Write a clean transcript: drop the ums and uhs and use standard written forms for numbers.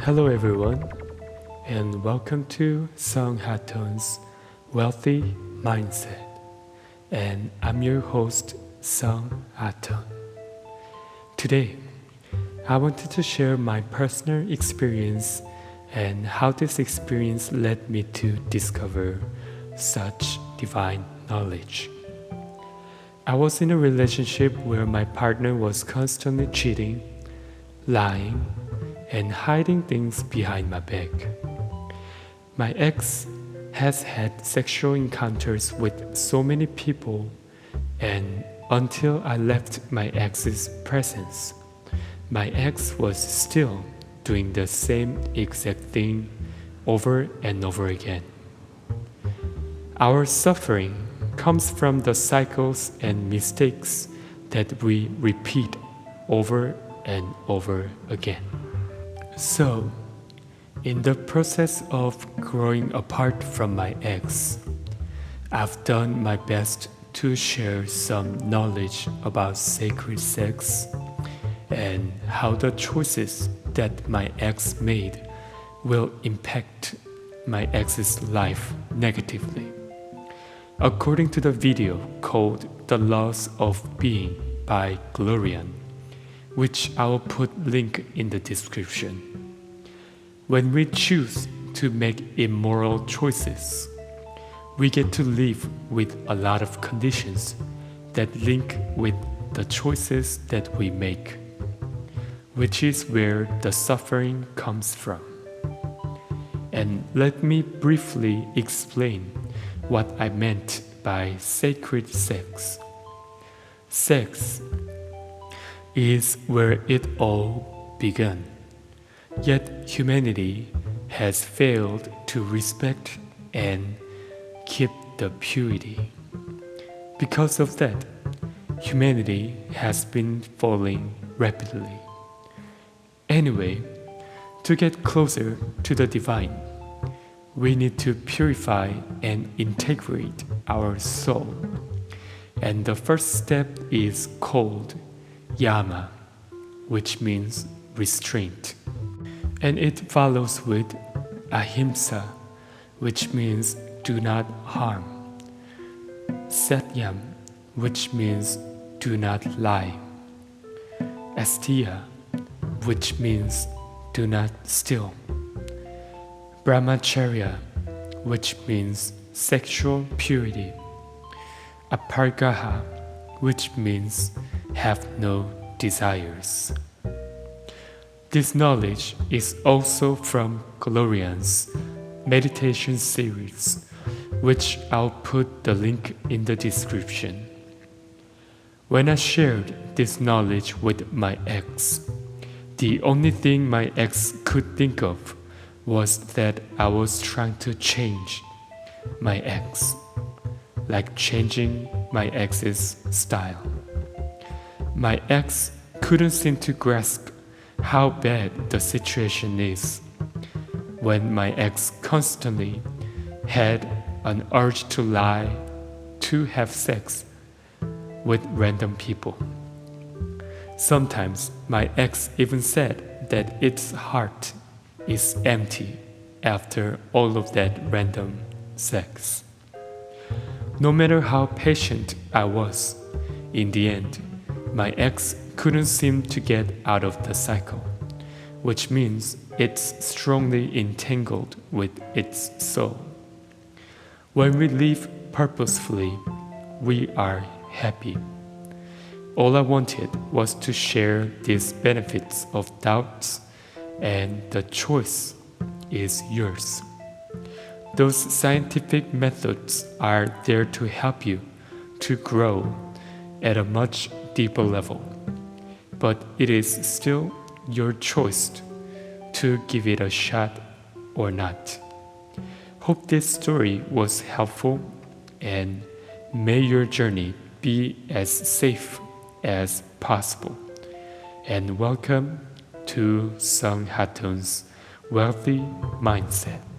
Hello everyone, and welcome to Sung HATONN's Wealthy Mindset. And I'm your host, Sung HATONN. Today, I wanted to share my personal experience and how this experience led me to discover such divine knowledge. I was in a relationship where my partner was constantly cheating, lying, and hiding things behind my back. My ex has had sexual encounters with so many people, and until I left my ex's presence, my ex was still doing the same exact thing over and over again. Our suffering comes from the cycles and mistakes that we repeat over and over again. So, in the process of growing apart from my ex, I've done my best to share some knowledge about sacred sex and how the choices that my ex made will impact my ex's life negatively. According to the video called The Laws of Being by Glorian, which I will put link in the description. When we choose to make immoral choices, we get to live with a lot of conditions that link with the choices that we make, which is where the suffering comes from. And let me briefly explain what I meant by sacred sex. Sex is where it all began. Yet humanity has failed to respect and keep the purity. Because of that, humanity has been falling rapidly. Anyway, to get closer to the divine, we need to purify and integrate our soul. And the first step is called yama, which means restraint. And it follows with ahimsa, which means do not harm. Satyam, which means do not lie. Asteya, which means do not steal. Brahmacharya, which means sexual purity. Apargaha, which means have no desires. This knowledge is also from Glorian's meditation series, which I'll put the link in the description. When I shared this knowledge with my ex, the only thing my ex could think of was that I was trying to change my ex, like changing my ex's style. My ex couldn't seem to grasp how bad the situation is when my ex constantly had an urge to lie, to have sex with random people. Sometimes my ex even said that its heart is empty after all of that random sex. No matter how patient I was, in the end, my ex couldn't seem to get out of the cycle, which means it's strongly entangled with its soul. When we live purposefully, we are happy. All I wanted was to share these benefits of doubts, and the choice is yours. Those scientific methods are there to help you to grow at a much deeper level. But it is still your choice to give it a shot or not. Hope this story was helpful, and may your journey be as safe as possible. And welcome to Sung HATONN's Wealthy Mindset.